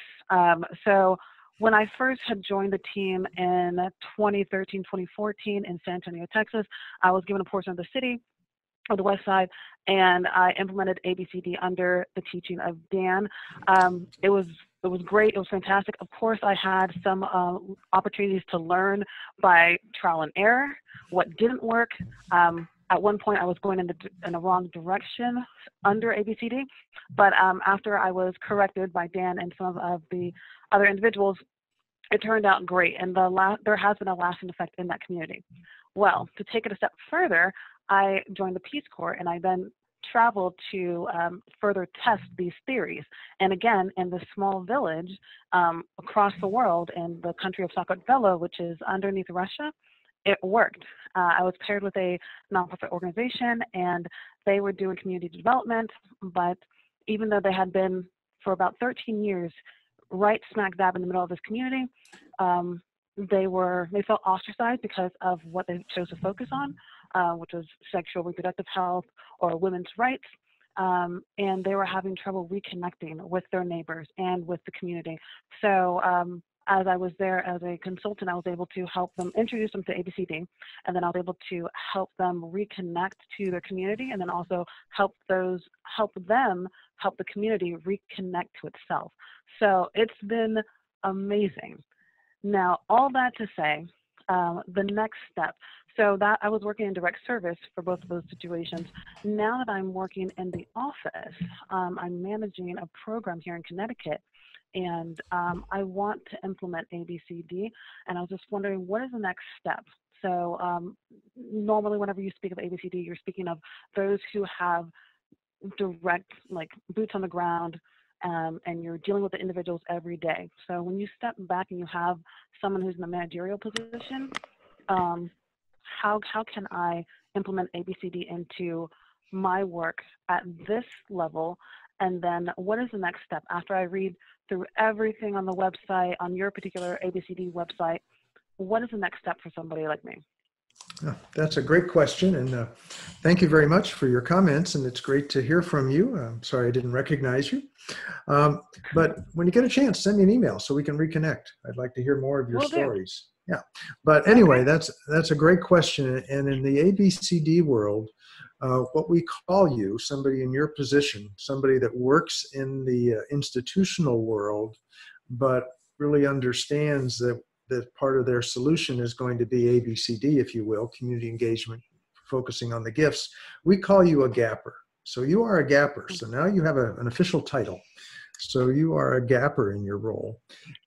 So when I first had joined the team in 2013, 2014 in San Antonio, Texas, I was given a portion of the city, of the West Side, and I implemented ABCD under the teaching of Dan. It was great. It was fantastic. Of course, I had some opportunities to learn by trial and error what didn't work. At one point, I was going in the wrong direction under ABCD, but after I was corrected by Dan and some of the other individuals, it turned out great, and there has been a lasting effect in that community. Well, to take it a step further, I joined the Peace Corps, and I then traveled to further test these theories. And again, in this small village across the world in the country of Sakartvelo, which is underneath Russia, it worked. I was paired with a nonprofit organization, and they were doing community development, but even though they had been for about 13 years right smack dab in the middle of this community, they felt ostracized because of what they chose to focus on, which was sexual reproductive health or women's rights, and they were having trouble reconnecting with their neighbors and with the community. So as I was there as a consultant, I was able to help them introduce them to ABCD, and then I was able to help them reconnect to their community, and then also help the community reconnect to itself. So it's been amazing. Now, all that to say, the next step. So that I was working in direct service for both of those situations. Now that I'm working in the office, I'm managing a program here in Connecticut, and I want to implement ABCD, and I was just wondering, what is the next step? So normally whenever you speak of ABCD, you're speaking of those who have direct, like, boots on the ground, and you're dealing with the individuals every day. So when you step back and you have someone who's in a managerial position, how can I implement ABCD into my work at this level? And then what is the next step after I read through everything on the website, on your particular ABCD website? What is the next step for somebody like me? That's a great question, and thank you very much for your comments, and it's great to hear from you. I'm sorry I didn't recognize you, but when you get a chance, send me an email so we can reconnect. I'd like to hear more of your stories. Yeah, but anyway, that's a great question, and in the ABCD world, what we call you, somebody in your position, somebody that works in the institutional world, but really understands that part of their solution is going to be ABCD, if you will, community engagement, focusing on the gifts. We call you a gapper. So you are a gapper. So now you have an official title. So you are a gapper in your role.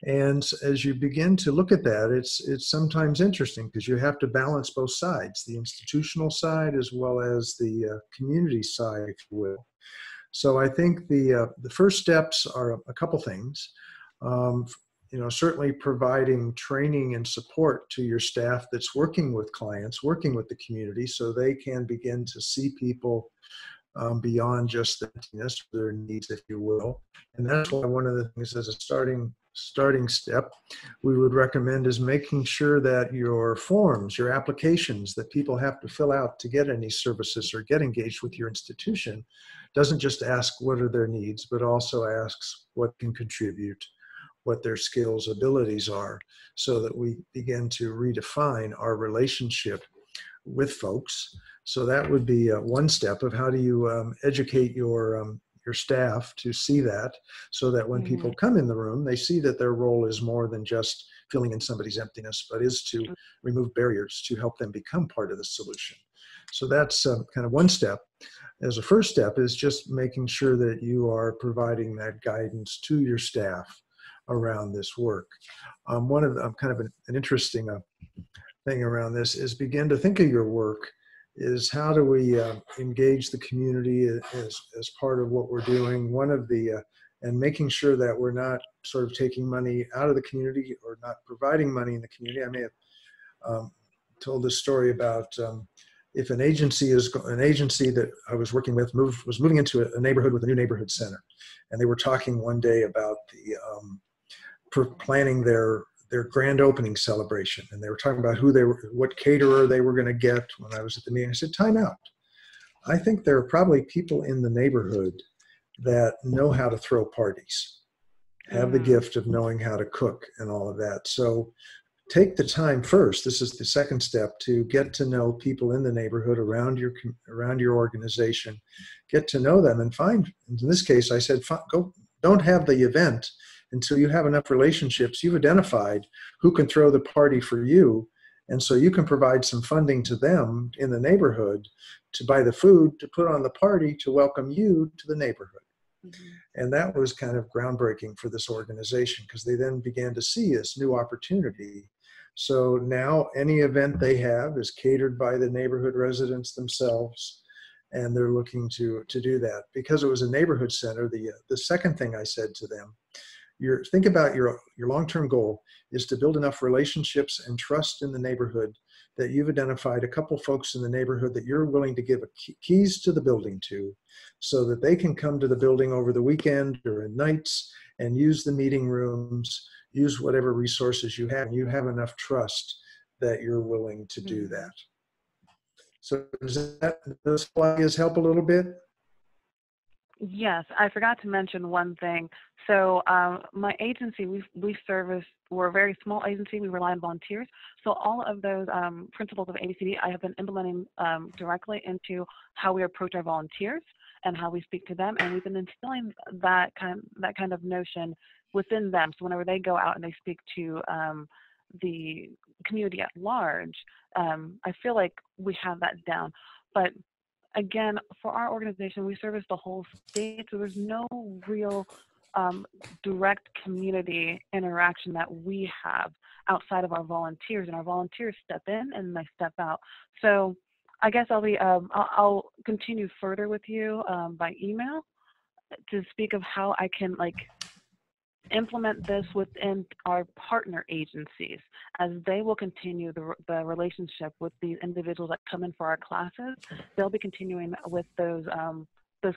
And as you begin to look at that, it's sometimes interesting because you have to balance both sides, the institutional side as well as the community side, if you will. So I think the first steps are a couple things. Certainly providing training and support to your staff that's working with clients, working with the community, so they can begin to see people beyond just the emptiness, their needs, if you will. And that's why one of the things as a starting step we would recommend is making sure that your forms, your applications that people have to fill out to get any services or get engaged with your institution doesn't just ask what are their needs, but also asks what can contribute, what their skills, abilities are, so that we begin to redefine our relationship with folks. So that would be one step of how do you educate your staff to see that, so that when people come in the room, they see that their role is more than just filling in somebody's emptiness, but is to remove barriers to help them become part of the solution. So that's kind of one step. As a first step is just making sure that you are providing that guidance to your staff around this work. One of the kind of an interesting thing around this is begin to think of your work is how do we engage the community as part of what we're doing. One of the and making sure that we're not sort of taking money out of the community or not providing money in the community. I may have told this story about if an agency that I was working with was moving into a neighborhood with a new neighborhood center, and they were talking one day about the planning their their grand opening celebration, and they were talking about what caterer they were going to get. When I was at the meeting, I said, time out. I think there are probably people in the neighborhood that know how to throw parties, have the gift of knowing how to cook and all of that. So take the time first. This is the second step, to get to know people in the neighborhood around your organization, get to know them, and find, in this case, I said, don't have the event until you have enough relationships. You've identified who can throw the party for you. And so you can provide some funding to them in the neighborhood to buy the food, to put on the party, to welcome you to the neighborhood. And that was kind of groundbreaking for this organization, because they then began to see this new opportunity. So now any event they have is catered by the neighborhood residents themselves, and they're looking to do that. Because it was a neighborhood center, the second thing I said to them, think about your long-term goal is to build enough relationships and trust in the neighborhood that you've identified a couple folks in the neighborhood that you're willing to give keys to the building to, so that they can come to the building over the weekend or at nights and use the meeting rooms, use whatever resources you have, and you have enough trust that you're willing to do that. So does those ideas help a little bit? Yes, I forgot to mention one thing. So my agency, we're a very small agency. We rely on volunteers. So all of those principles of ABCD, I have been implementing directly into how we approach our volunteers and how we speak to them. And we've been instilling that kind of notion within them. So whenever they go out and they speak to the community at large, I feel like we have that down. But again, for our organization, we service the whole state, so there's no real direct community interaction that we have outside of our volunteers, and our volunteers step in and they step out. So I guess I'll continue further with you by email to speak of how I can implement this within our partner agencies, as they will continue the relationship with these individuals that come in for our classes. They'll be continuing with those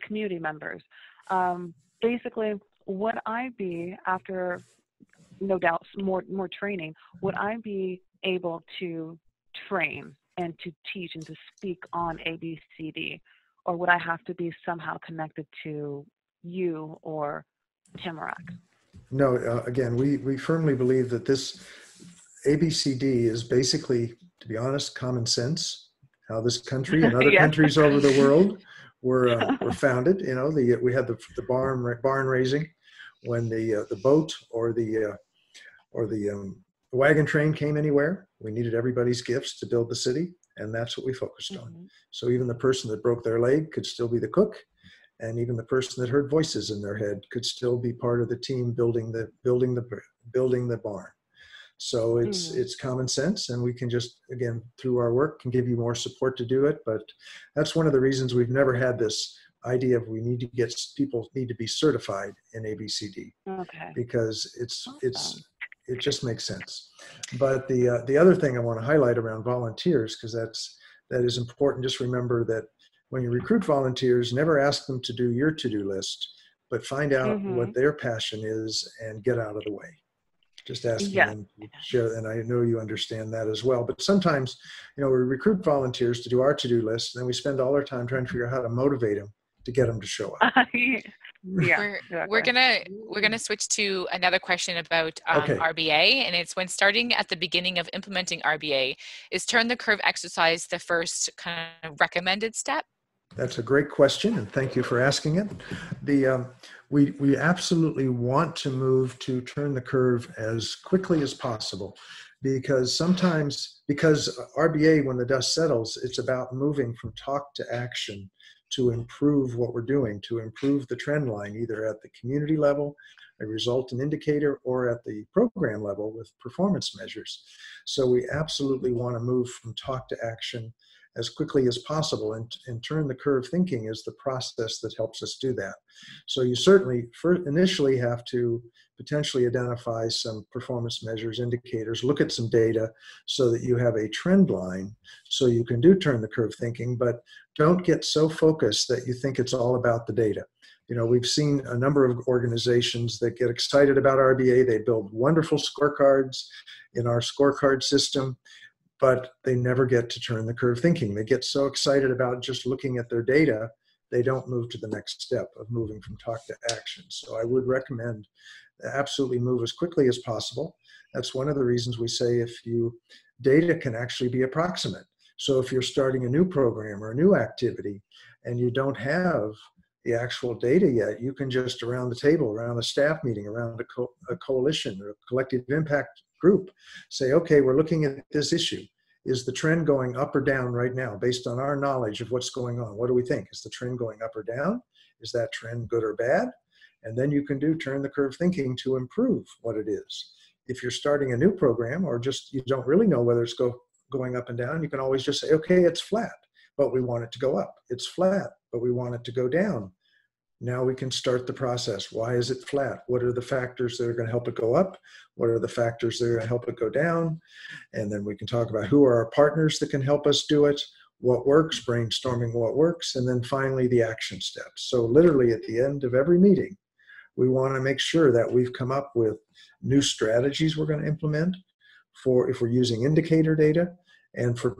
community members. Basically, would I be, after no doubt more training, would I be able to train and to teach and to speak on ABCD, or would I have to be somehow connected to you or Tamarack? No, again, we firmly believe that this ABCD is basically, to be honest, common sense. How this country and other countries over the world were founded. You know, we had the barn raising when the boat or the wagon train came anywhere. We needed everybody's gifts to build the city, and that's what we focused on. So even the person that broke their leg could still be the cook. And even the person that heard voices in their head could still be part of the team building the barn. So it's common sense, and we can just, again, through our work, can give you more support to do it. But that's one of the reasons we've never had this idea of people need to be certified in ABCD. Okay. Because it just makes sense. But the other thing I want to highlight around volunteers, because that is important. Just remember that when you recruit volunteers, never ask them to do your to-do list, but find out what their passion is and get out of the way. Just asking them to share, and I know you understand that as well. But sometimes, we recruit volunteers to do our to-do list, and then we spend all our time trying to figure out how to motivate them to get them to show up. We're gonna switch to another question about RBA, and it's when starting at the beginning of implementing RBA, is turn the curve exercise the first kind of recommended step? That's a great question, and thank you for asking it. We absolutely want to move to turn the curve as quickly as possible, because RBA, when the dust settles, it's about moving from talk to action to improve what we're doing, to improve the trend line, either at the community level, a result and indicator, or at the program level with performance measures. So we absolutely want to move from talk to action as quickly as possible, and turn the curve thinking is the process that helps us do that. So you certainly initially have to potentially identify some performance measures, indicators, look at some data so that you have a trend line so you can do turn the curve thinking, but don't get so focused that you think it's all about the data. You know, we've seen a number of organizations that get excited about RBA. They build wonderful scorecards in our scorecard system, but they never get to turn the curve thinking. They get so excited about just looking at their data, they don't move to the next step of moving from talk to action. So I would recommend absolutely move as quickly as possible. That's one of the reasons we say data can actually be approximate. So if you're starting a new program or a new activity and you don't have the actual data yet, you can just around the table, around a staff meeting, around a coalition or a collective impact group, say, okay, we're looking at this issue. Is the trend going up or down right now based on our knowledge of what's going on? What do we think? Is the trend going up or down? Is that trend good or bad? And then you can do turn the curve thinking to improve what it is. If you're starting a new program or just you don't really know whether it's going up and down, you can always just say, okay, it's flat, but we want it to go up. It's flat, but we want it to go down. Now we can start the process. Why is it flat? What are the factors that are going to help it go up? What are the factors that are going to help it go down? And then we can talk about who are our partners that can help us do it, what works, brainstorming what works, and then finally the action steps. So literally at the end of every meeting, we want to make sure that we've come up with new strategies we're going to implement for if we're using indicator data, and for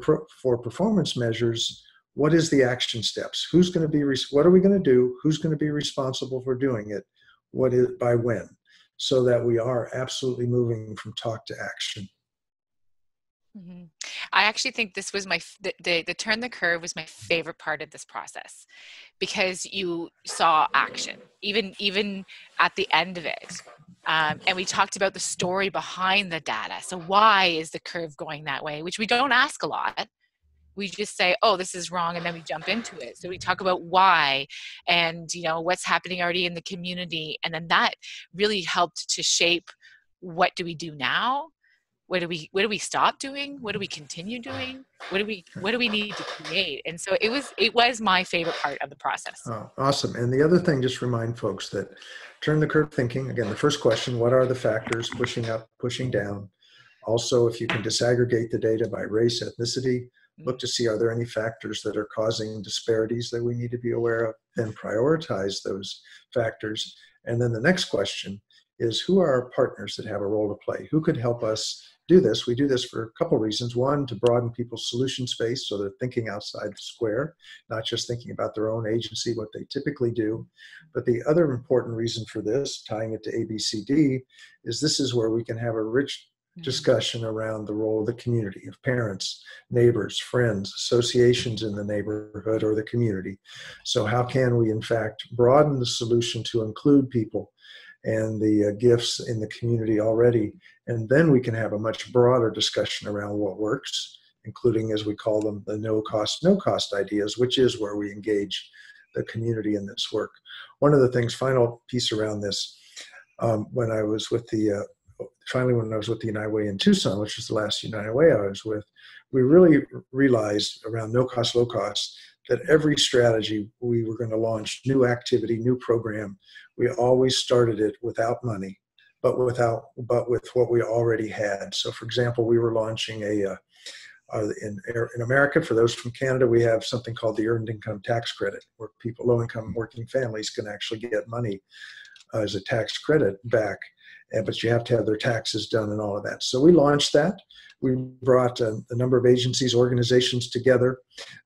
performance measures, what is the action steps? Who's going to be, what are we going to do? Who's going to be responsible for doing it? What is, by when? So that we are absolutely moving from talk to action. Mm-hmm. I actually think this was the turn the curve was my favorite part of this process, because you saw action, even at the end of it. And we talked about the story behind the data. So why is the curve going that way? Which we don't ask a lot. We just say, oh, this is wrong, and then we jump into it. So we talk about why and, you know, what's happening already in the community. And then that really helped to shape, what do we do now? What do we stop doing? What do we continue doing? What do we need to create? And so it was my favorite part of the process. Oh, awesome. And the other thing, just remind folks that turn the curve thinking, again, the first question, what are the factors pushing up, pushing down? Also, if you can disaggregate the data by race, ethnicity, look to see, are there any factors that are causing disparities that we need to be aware of? Then prioritize those factors. And then the next question is, who are our partners that have a role to play? Who could help us do this? We do this for a couple reasons. One, to broaden people's solution space so they're thinking outside the square, not just thinking about their own agency, what they typically do. But the other important reason for this, tying it to ABCD, is this is where we can have a rich discussion around the role of the community, of parents, neighbors, friends, associations in the neighborhood or the community. So how can we, in fact, broaden the solution to include people and the gifts in the community already? And then we can have a much broader discussion around what works, including, as we call them, the no cost ideas, which is where we engage the community in this work. One of the things, final piece around this, when I was with the United Way in Tucson, which was the last United Way I was with, we really realized around no cost, low cost, that every strategy we were going to launch, new activity, new program, we always started it without money, but with what we already had. So for example, we were launching in America, for those from Canada, we have something called the Earned Income Tax Credit, where people, low-income working families, can actually get money as a tax credit back. But you have to have their taxes done and all of that. So we launched that. We brought a number of agencies, organizations together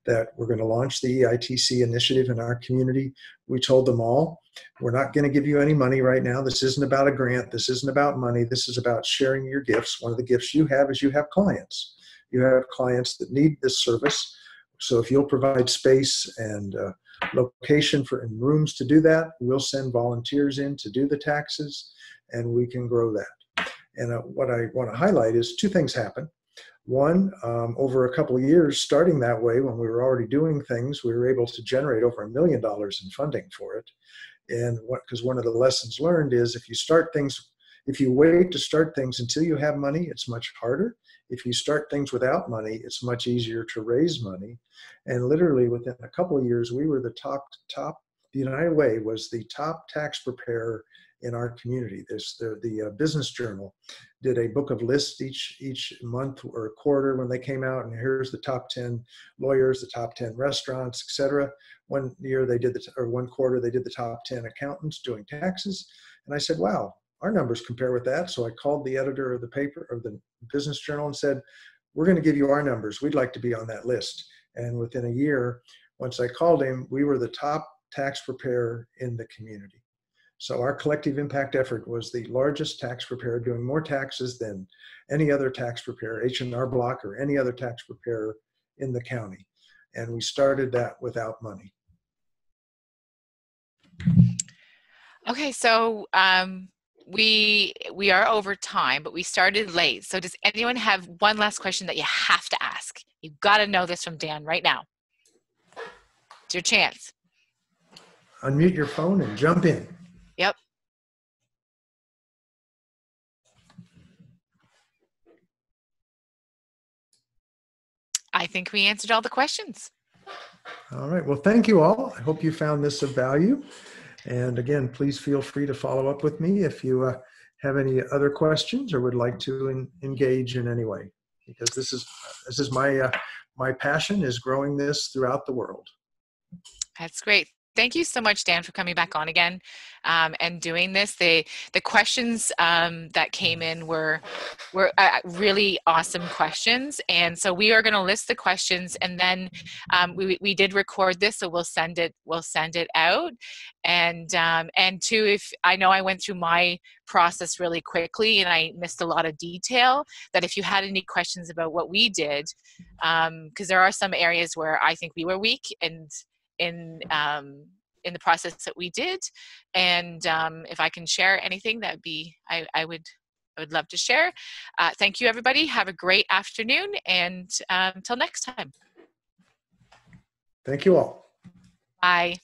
that we're going to launch the EITC initiative in our community. We told them all, we're not going to give you any money right now. This isn't about a grant. This isn't about money. This is about sharing your gifts. One of the gifts you have is you have clients. You have clients that need this service. So if you'll provide space and location and rooms to do that, we'll send volunteers in to do the taxes, and we can grow that. And what I want to highlight is two things happen. One, over a couple of years, starting that way, when we were already doing things, we were able to generate over $1 million in funding for it. And because one of the lessons learned is, if you start things If you wait to start things until you have money, it's much harder. If you start things without money, it's much easier to raise money. And literally within a couple of years, we were the the United Way was the top tax preparer in our community. The Business Journal did a book of lists each month or quarter when they came out, and here's the top 10 lawyers, the top 10 restaurants, etc. One year they did one quarter they did the top 10 accountants doing taxes, and I said, wow, our numbers compare with that. So I called the editor of the paper, of the Business Journal, and said, we're going to give you our numbers. We'd like to be on that list. And within a year, once I called him, we were the top tax preparer in the community. So our collective impact effort was the largest tax preparer, doing more taxes than any other tax preparer, H&R Block or any other tax preparer in the county. And we started that without money. Okay, so we are over time, but we started late. So does anyone have one last question that you have to ask? You've got to know this from Dan right now. It's your chance. Unmute your phone and jump in. Yep. I think we answered all the questions. All right. Well, thank you all. I hope you found this of value. And again, please feel free to follow up with me if you have any other questions or would like to engage in any way, because this is my passion, is growing this throughout the world. That's great. Thank you so much, Dan, for coming back on again and doing this. The questions that came in were really awesome questions, and so we are going to list the questions, and then we did record this, so we'll send it out. And two, if I know I went through my process really quickly and I missed a lot of detail, that if you had any questions about what we did, because there are some areas where I think we were weak and in the process that we did, and if I can share anything, that'd be I would love to share. Thank you, everybody. Have a great afternoon, and until next time. Thank you all. Bye.